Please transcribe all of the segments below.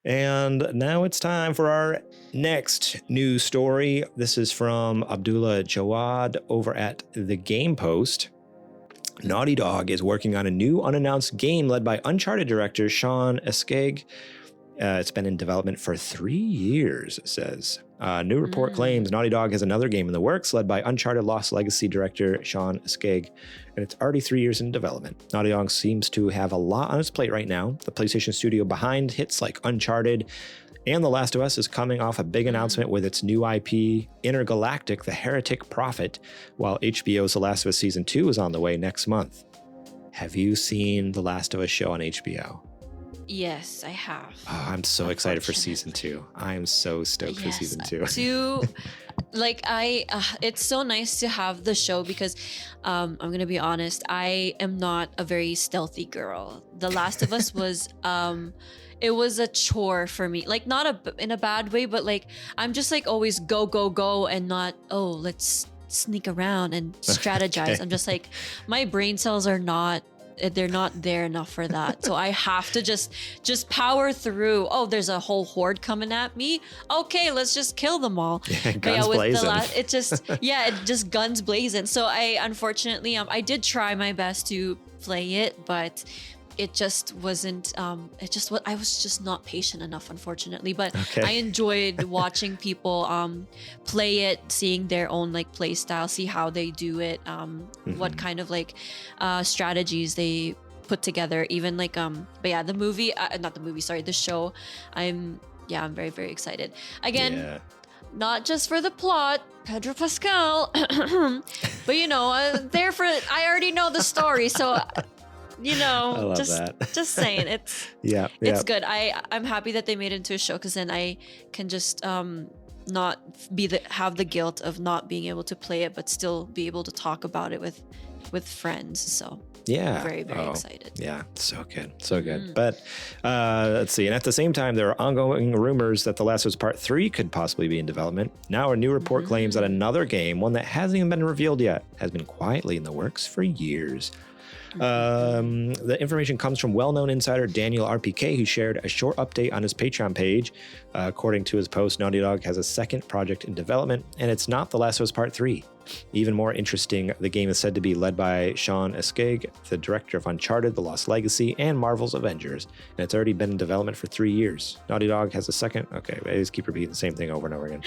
And now it's time for our next news story. This is from Abdullah Jawad over at The Game Post. Naughty Dog is working on a new unannounced game led by Uncharted director Sean Eskeg. It's been in development for 3 years, it says. New report claims Naughty Dog has another game in the works led by Uncharted Lost Legacy director Sean Eskeg, and it's already 3 years in development. Naughty Dog seems to have a lot on its plate right now. The PlayStation studio behind hits like Uncharted and The Last of Us is coming off a big announcement with its new IP, Intergalactic: The Heretic Prophet, while HBO's The Last of Us Season 2 is on the way next month. Have you seen The Last of Us show on HBO? Yes, I have. Oh, I'm so excited for season 2. I am so stoked for season 2. It's so nice to have the show because I'm going to be honest, I am not a very stealthy girl. The Last of Us was, it was a chore for me. Like not in a bad way, but like, I'm just like always go, go, go and not, let's sneak around and strategize. Okay. I'm just like, my brain cells are not, they're not there enough for that. So I have to just power through. Oh, there's a whole horde coming at me. Okay, let's just kill them all. Yeah, guns blazing. It just guns blazing. So unfortunately, I did try my best to play it, but it just wasn't, I was just not patient enough, unfortunately. But okay. I enjoyed watching people play it, seeing their own like play style, see how they do it, what kind of like strategies they put together. Even like, but yeah, the show. I'm very, very excited. Again, not just for the plot, Pedro Pascal, but I already know the story, so. Just saying, it's good. I'm happy that they made it into a show because then I can just not have the guilt of not being able to play it, but still be able to talk about it with friends. So I'm very, very excited. Yeah, so good. But let's see. And at the same time, there are ongoing rumors that The Last of Us Part 3 could possibly be in development. Now a new report claims that another game, one that hasn't even been revealed yet, has been quietly in the works for years. The information comes from well-known insider Daniel RPK, who shared a short update on his Patreon page. According to his post, Naughty Dog has a second project in development, and it's not The Last of Us Part 3. Even more interesting, the game is said to be led by Sean Eskeg, the director of Uncharted, The Lost Legacy, and Marvel's Avengers, and it's already been in development for 3 years. Naughty Dog has a second... Okay, I just keep repeating the same thing over and over again.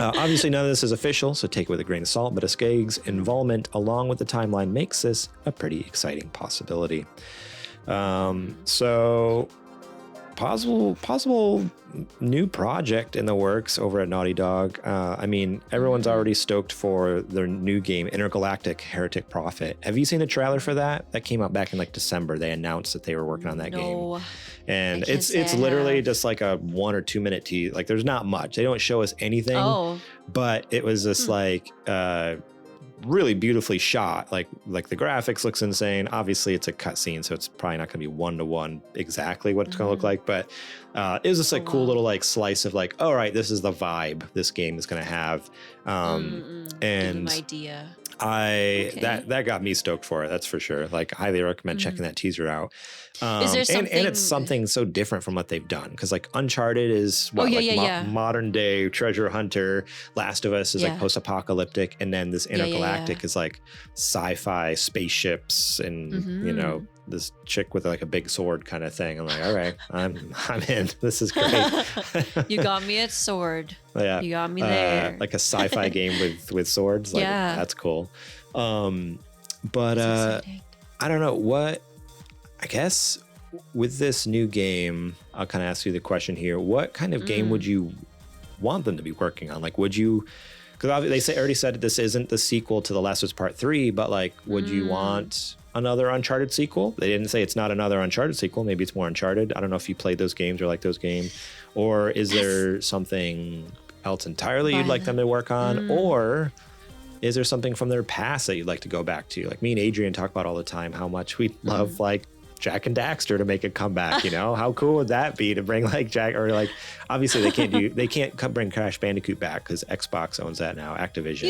Obviously, none of this is official, so take it with a grain of salt, but Eskeg's involvement along with the timeline makes this a pretty exciting possibility. So... Possible new project in the works over at Naughty Dog. Everyone's already stoked for their new game, Intergalactic: Heretic Prophet. Have you seen the trailer for that? That came out back in like December. They announced that they were working on that game. And it's literally just like a 1 or 2 minute tease. Like there's not much. They don't show us anything. But it was just really beautifully shot. Like the graphics looks insane. Obviously it's a cutscene, so it's probably not going to be 1-to-1 exactly what it's going to look like, but it was just like cool little like slice of like, all right, this is the vibe this game is going to have. And an idea. That got me stoked for it. That's for sure. Like highly recommend checking that teaser out. Is there something... and it's something so different from what they've done. Because like Uncharted is modern day treasure hunter. Last of Us is like post-apocalyptic. And then this Intergalactic is like sci-fi spaceships and, this chick with like a big sword kind of thing. I'm like, all right, I'm in. This is great. You got me at sword. Yeah. You got me there. Like a sci-fi game with swords. Like, that's cool. But I don't know what, I guess with this new game, I'll kind of ask you the question here. What kind of game would you want them to be working on? Like, would you, because they already said that this isn't the sequel to The Last of Us Part 3, but like, would you want another Uncharted sequel? They didn't say it's not another Uncharted sequel. Maybe it's more Uncharted. I don't know if you played those games or like those games. Or is there something else entirely you'd like them to work on? Or is there something from their past that you'd like to go back to? Like me and Adrian talk about all the time how much we love like Jack and Daxter to make a comeback, How cool would that be to bring like Jack, or like obviously they can't bring Crash Bandicoot back because Xbox owns that now, Activision.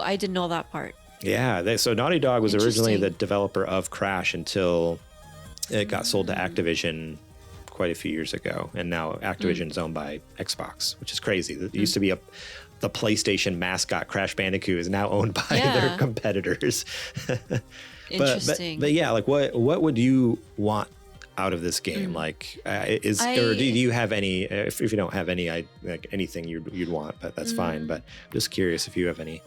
I didn't know that part. Yeah, so Naughty Dog was originally the developer of Crash until it got sold to Activision quite a few years ago, and now Activision's owned by Xbox, which is crazy. It used to be the PlayStation mascot Crash Bandicoot is now owned by their competitors. Interesting. But yeah, like what would you want out of this game? Like, or do you have any? If you don't have any, like anything you'd want, but that's fine. But I'm just curious if you have any.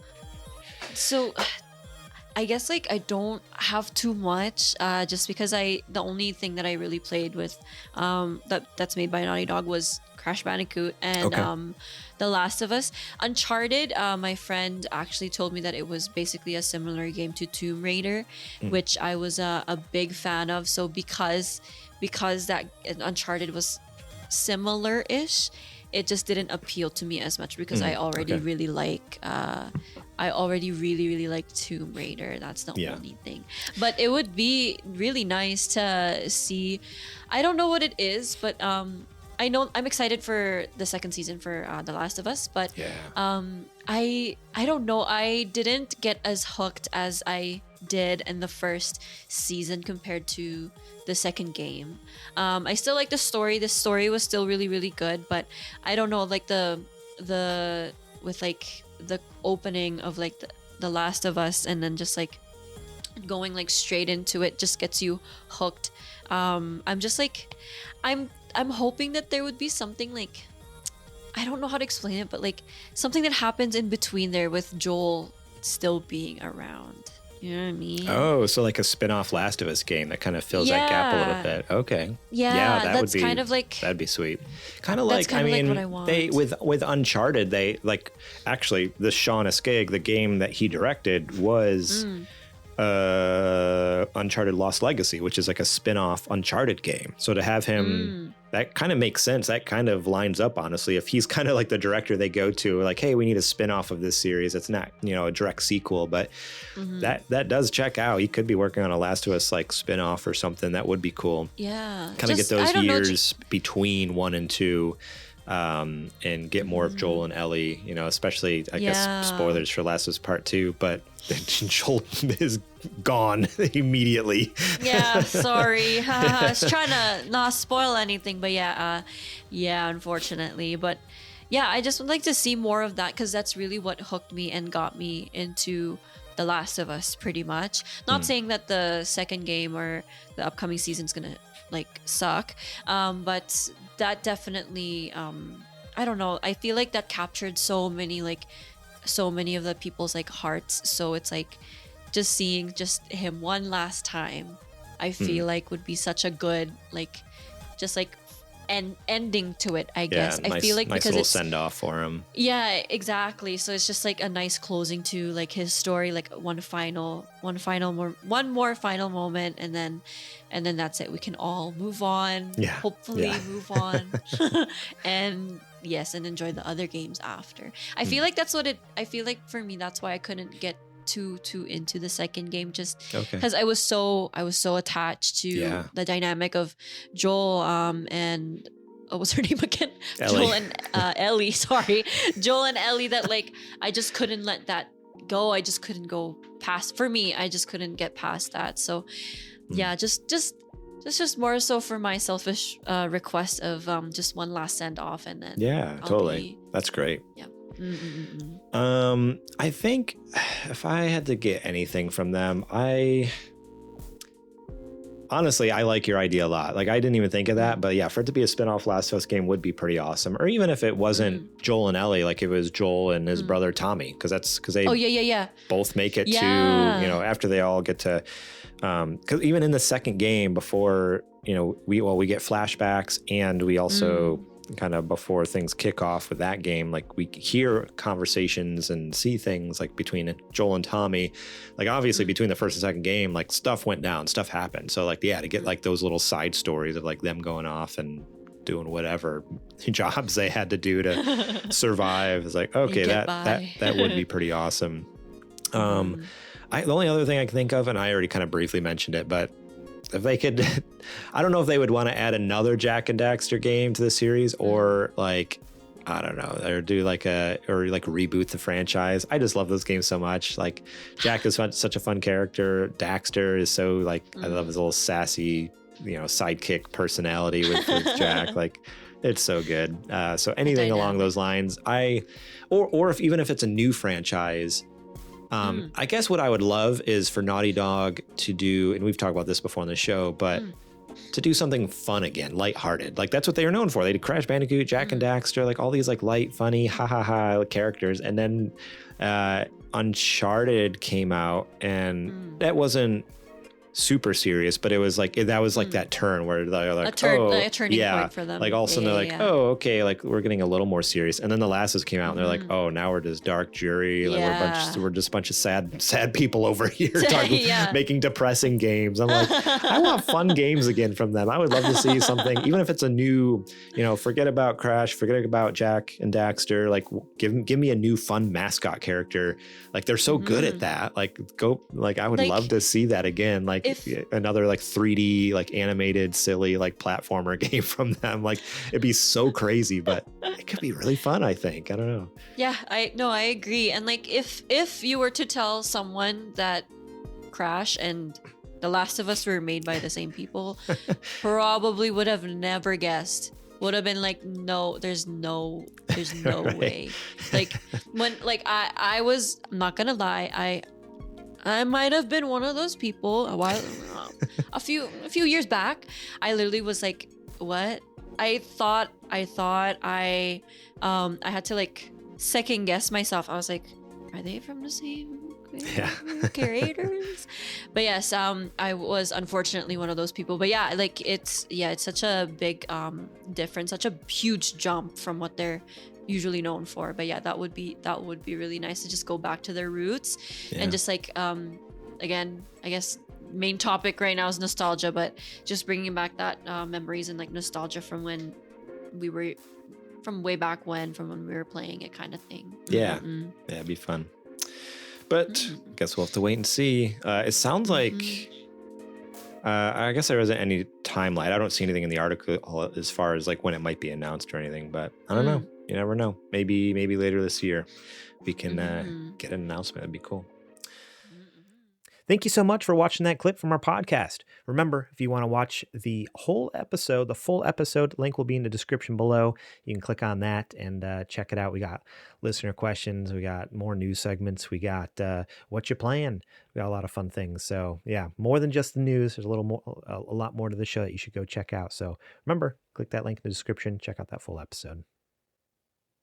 So, I guess like I don't have too much, just because the only thing that I really played with, that's made by Naughty Dog was Crash Bandicoot and The Last of Us. Uncharted, my friend actually told me that it was basically a similar game to Tomb Raider, which I was a big fan of. So because that Uncharted was similar-ish, it just didn't appeal to me as much because I already really like really like Tomb Raider. That's the only thing. But it would be really nice to see. I don't know what it is, but I know I'm excited for the second season for The Last of Us, but I don't know. I didn't get as hooked as I did in the first season compared to the second game. I still like the story. The story was still really, really good, but I don't know, like the with like the opening of like the Last of Us and then just like going like straight into it just gets you hooked. I'm just like I'm hoping that there would be something like, I don't know how to explain it, but like something that happens in between there with Joel still being around. You know what I mean? Oh, so like a spin-off Last of Us game that kind of fills that gap a little bit. Okay. Yeah, that would be kind of like, that'd be sweet. Kind of like, I mean, like what I want. They with Uncharted, they like actually the Sean Askeig, the game that he directed was Uncharted Lost Legacy, which is like a spin-off Uncharted game. So to have him, that kind of makes sense. That kind of lines up, honestly. If he's kind of like the director they go to, like, hey, we need a spin-off of this series. It's not, a direct sequel, but that does check out. He could be working on a Last of Us like spin-off or something. That would be cool. Yeah. Kind of get those years between 1 and 2. And get more of Joel and Ellie, especially, I guess, spoilers for Last of Us Part 2, but Joel is gone immediately. Yeah, sorry. I was trying to not spoil anything, but unfortunately. But yeah, I just would like to see more of that because that's really what hooked me and got me into The Last of Us pretty much. Not saying that the second game or the upcoming season's gonna like suck, but that definitely I don't know, I feel like that captured so many of the people's like hearts. So it's like just seeing just him one last time, I feel like would be such a good like just like ending to it, I guess. I feel like nice because little it's send off for him. Yeah, exactly. So it's just like a nice closing to like his story, like one more final moment, and then that's it. We can all move on. Yeah. Hopefully move on. And yes, and enjoy the other games after. I feel like I feel like for me that's why I couldn't get too into the second game, just because I was so attached to the dynamic of Joel and what was her name again? Ellie. Joel and Ellie. Sorry, Joel and Ellie. That like I just couldn't let that go. I just couldn't go past. For me, I just couldn't get past that. So yeah, just more so for my selfish request of just one last send off, and then totally. That's great. Yeah. I think if I had to get anything from them, honestly, I like your idea a lot. Like I didn't even think of that, but yeah, for it to be a spin-off Last of Us game would be pretty awesome. Or even if it wasn't Joel and Ellie, like it was Joel and his brother Tommy, because they both make it to, after they all get to, because even in the second game before, we get flashbacks, and we also kind of before things kick off with that game, like we hear conversations and see things like between Joel and Tommy, like obviously between the first and second game, like stuff went down, stuff happened. So like, to get like those little side stories of like them going off and doing whatever jobs they had to do to survive. It's like, okay, that would be pretty awesome. The only other thing I can think of, and I already kind of briefly mentioned it, but if they could, I don't know if they would want to add another Jak and Daxter game to the series, or like, I don't know, or do like reboot the franchise. I just love those games so much. Like Jak is such a fun character. Daxter is so like, I love his little sassy sidekick personality with Jack. Like, it's so good. So anything along those lines, or if it's a new franchise, I guess what I would love is for Naughty Dog to do, and we've talked about this before on the show, but to do something fun again, lighthearted. Like, that's what they were known for. They did Crash Bandicoot, Jack and Daxter, like all these like light, funny, characters. And then Uncharted came out, and that wasn't super serious, but it was like that turn where they're like a turning point for them. Like all of a sudden they're like, oh, okay, like we're getting a little more serious. And then The Last of Us came out, and they're like, oh, now we're just dark jury. Like we're just a bunch of sad people over here making depressing games. I'm like, I want fun games again from them. I would love to see something, even if it's a new, forget about Crash, forget about Jack and Daxter. Like give me a new fun mascot character. Like they're so good at that. Like I would love to see that again. Like another like 3D like animated silly like platformer game from them. Like it'd be so crazy, but it could be really fun. I think. I don't know. Yeah, I agree. And like if you were to tell someone that Crash and The Last of Us were made by the same people, probably would have never guessed. Would have been like, no, there's no Right. way. Like when I was, I'm not gonna lie, I might have been one of those people a few years back. I literally was like, what? I thought I had to like second guess myself. I was like, are they from the same creators? But yes, I was unfortunately one of those people. But yeah, like it's such a big difference, such a huge jump from what they're usually known for. But yeah, that would be really nice to just go back to their roots and just like again, I guess main topic right now is nostalgia, but just bringing back that memories and like nostalgia from when we were from when we were playing it, kind of thing. Yeah, it'd be fun. But I guess we'll have to wait and see. It sounds like I guess there isn't any timeline. I don't see anything in the article as far as like when it might be announced or anything, but I don't know. You never know. Maybe later this year we can get an announcement. That'd be cool. Thank you so much for watching that clip from our podcast. Remember, if you want to watch the whole episode, the full episode, link will be in the description below. You can click on that and check it out. We got listener questions. We got more news segments. We got what you playing. We got a lot of fun things. So yeah, more than just the news. There's a lot more to the show that you should go check out. So remember, click that link in the description. Check out that full episode.